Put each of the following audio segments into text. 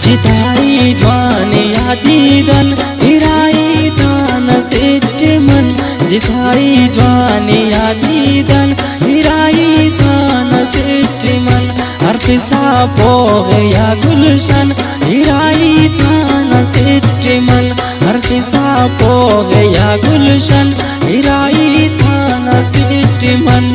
जिताई जवान यादीदन हिराई तान सेठ मन जिताई जवान यादीदन हिराई तान सेठ मन हर किसा पोग या गुलशन हिराई तान सेठ मन हर किसा पोग या गुलशन हिराई तान सेठ मन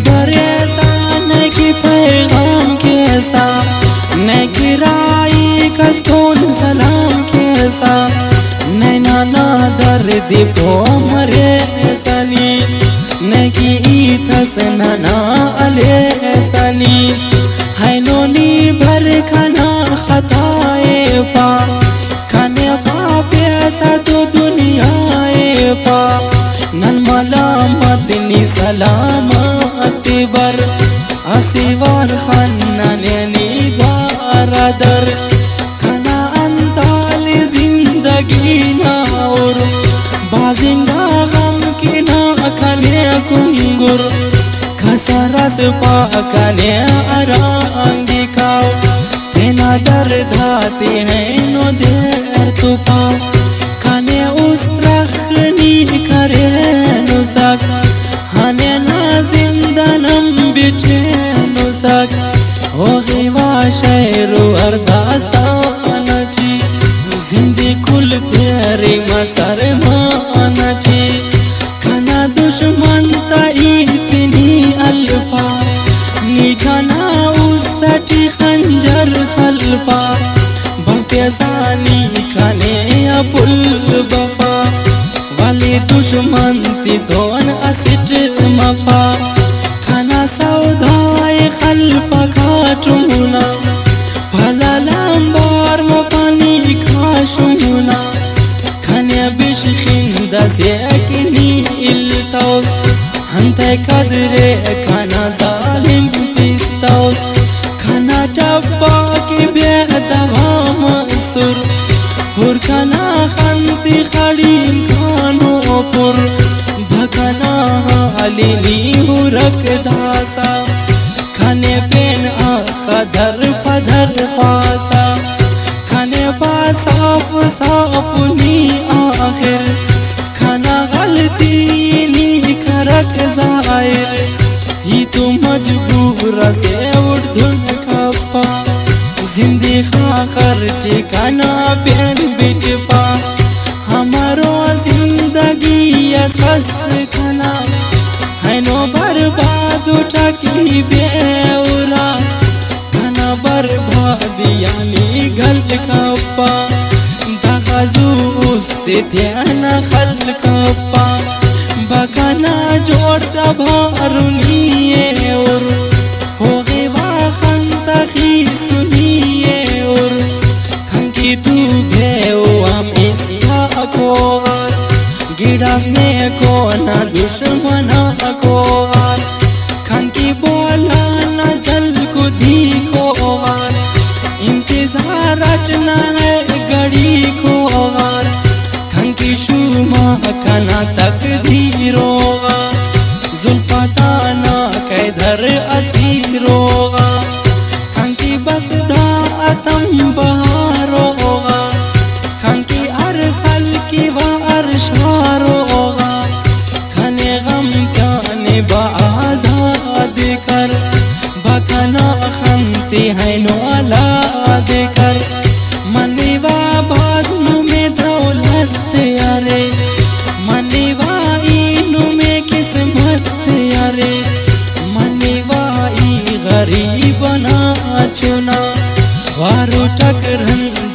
बरेसान की पैगाम कैसा न गिराई कस्तून सलाम कैसा न नाना दर्द पो मरे सनी न की थस नाना अले सनी है नोनी भर खाना खताए पा खाने पा पैसा तो दुनियाए पा नन मलामत नि सलामत बर असीवार खाना ने बारदर खाना अंताल जिंदगी ना और बाजिंदा गम की ना खाने कुंगुर खसरस पाकने अरांगी खाओ तेना दर धाते हैं नो देर तू पाओ खाने उस तरखनी करे नुसक हने ना जिंदनम बिठे नुसक हो गिवा शहरु अरदास्तान जी जिंदी कुल तेरे मसर मान जी खाना दुश्मन ता इतनी अल्फा निखाना उस तटी खंजर खल्फा बफेसानी खाने अपुल बफा वाली दुश्मन ती दोन असिट मफा खाना सौदाए खल्फा खाटुना भला लंबार मफानी खाशुना खाने बिशखिंदा से किनी इल्तौस हंते कदरे खाना जालिम पितौस खाना चब्बा की बेदवा मंसूर हुर खाना खंती खड़ी खानो पुर भगना अलिनी हुरक दासा खाने पेन आखदर पधर फासा खाने पा साफ साफ नी आखिर खाना गलती नी करक जाहिर ही तो मजबूर से उर्दुन खपा जिंदगी खाखर ठिकाना पेन बिटपा हमारो जिंदगी असस खाना है नो बर्बाद उठकी बेउरा खाना बर्बाद यानी गल खपा दगजू उस्ते ध्यान खल खपा बखाना जोड़ता भारुनिए और हो गिवा खंता खी सुनिए और खंकी तू भेओ हम इसका को गिड़ास में को ना दुश्मना को खंकी बोला ना जल को दी को इंतजार रचना है घड़ी को खंकी शुमा कना तकदीरोगा जुल्फताना कैदर असीरोगा खंकी बस दातम बहारोगा खंकी अर खल की बार शारोगा खने गम जाने बाजाद कर बखना खंती है नो अलाद कर मनवा बाजू में दौलत यारे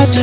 8